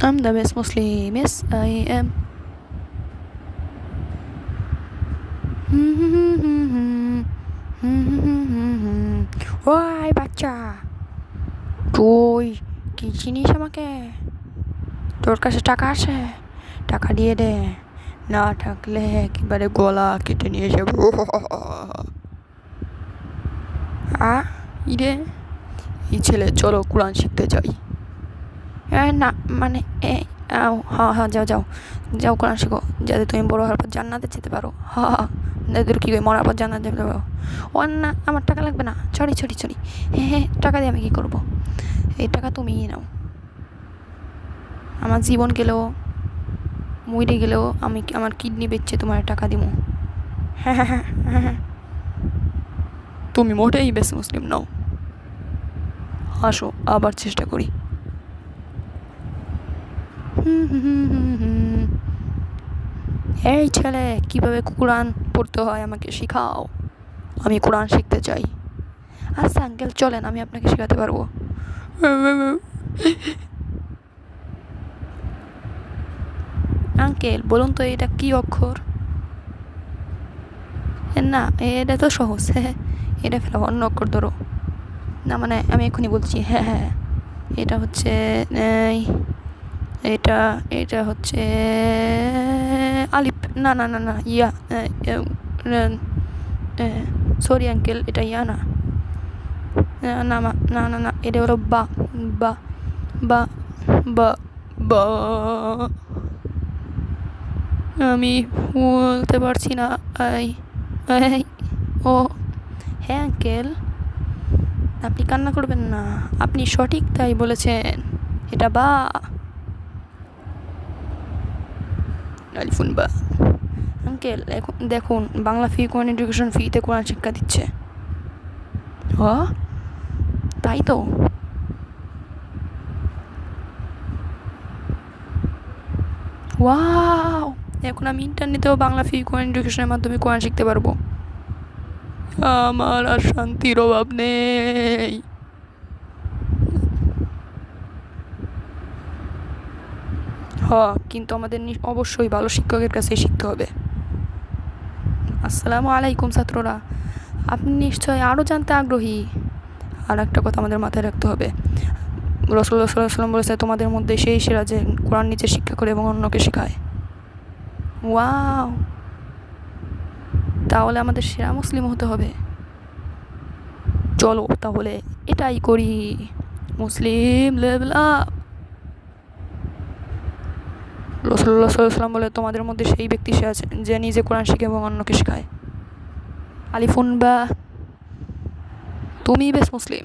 I'm the best Muslim. Yes, I am. ওই বাচ্চা, তুই কি চিনিস আমাকে? তোর কাছে টাকা আছে? টাকা দিয়ে দে, না থাকলে একেবারে গলা কেটে নিয়ে যাবো। ইরে, এই ছেলে, চলো কোরআন শিখতে যাই। না মানে হ্যাঁ হ্যাঁ, যাও যাও যাও, কোরআন শিখো, যাতে তুমি বড় হওয়ার পর জান্নাতে যেতে পারো। হ্যাঁ, এদের কী করে মরার পর জান্নাতে যেতে পারো? ও না, আমার টাকা লাগবে না, ছড়ি ছড়ি ছড়ি। হ্যাঁ, টাকা দিয়ে আমি কী করবো? এই টাকা তুমিই নাও। আমার জীবন গেলেও, মরে গেলেও আমি আমার কিডনি বেচে তোমার টাকা দিব। হ্যাঁ হ্যাঁ হ্যাঁ হ্যাঁ, তুমি মোটেই বেশ মুসলিম নাও। আসো আবার চেষ্টা করি। এই ছেলে, কীভাবে কোরআন পড়তে হয় আমাকে শেখাও, আমি কোরআন শিখতে চাই। আচ্ছা আঙ্কেল, চলেন, আমি আপনাকে শেখাতে পারবো। আঙ্কেল বলুন তো, এটা কি অক্ষর? না, এটা তো সহজ। হ্যাঁ, এটা ফেলো, অন্য অক্ষর ধরো। না মানে আমি এখনই বলছি। হ্যাঁ হ্যাঁ, এটা হচ্ছে এটা এটা হচ্ছে আলিফ। না না না না, ইয়া। সরি আঙ্কেল, এটা ইয়া না। না না না না, এটা হলো বা। বা বা বা বা আমি বলতে পারছি না। ও হ্যাঁ আঙ্কেল, আপনি কান্না করবেন না, আপনি সঠিক তাই বলেছেন, এটা বা। আলিফুন বা। আঙ্কেল এখন দেখুন, বাংলা ফি, কোরআন এডুকেশন ফিতে কোরআন শিক্ষা দিচ্ছে। তাই তো। ওয়াও, এখন আমি ইন্টারনেটেও বাংলা ফি, কোরআন এডুকেশনের মাধ্যমে কোরআন শিখতে পারবো। আমার আর শান্তির অভাব নেই। কিন্তু আমাদের অবশ্যই ভালো শিক্ষকের কাছে শিখতে হবে। আসসালামু আলাইকুম ছাত্ররা, আপনি নিশ্চয়ই আরও জানতে আগ্রহী। আর একটা কথা আমাদের মাথায় রাখতে হবে, রাসূলুল্লাহ সাল্লাল্লাহু আলাইহি ওয়াসাল্লাম বলেছে, তোমাদের মধ্যে সেই সেরা যে কোরআন নিজে শিক্ষা করে এবং অন্যকে শেখায়। ওয়াও, তাহলে আমাদের সেরা মুসলিম হতে হবে। চলো তাহলে এটাই করি। মুসলিম লেভেল আপ। রাসূলুল্লাহ সাল্লাল্লাহু আলাইহি ওয়াসাল্লাম বলে, তোমাদের মধ্যে সেই ব্যক্তি সে আছে যে নিজে কোরআন শিখে এবং অন্যকে শেখায়। আলিফুন বা, তুমি বেশ মুসলিম।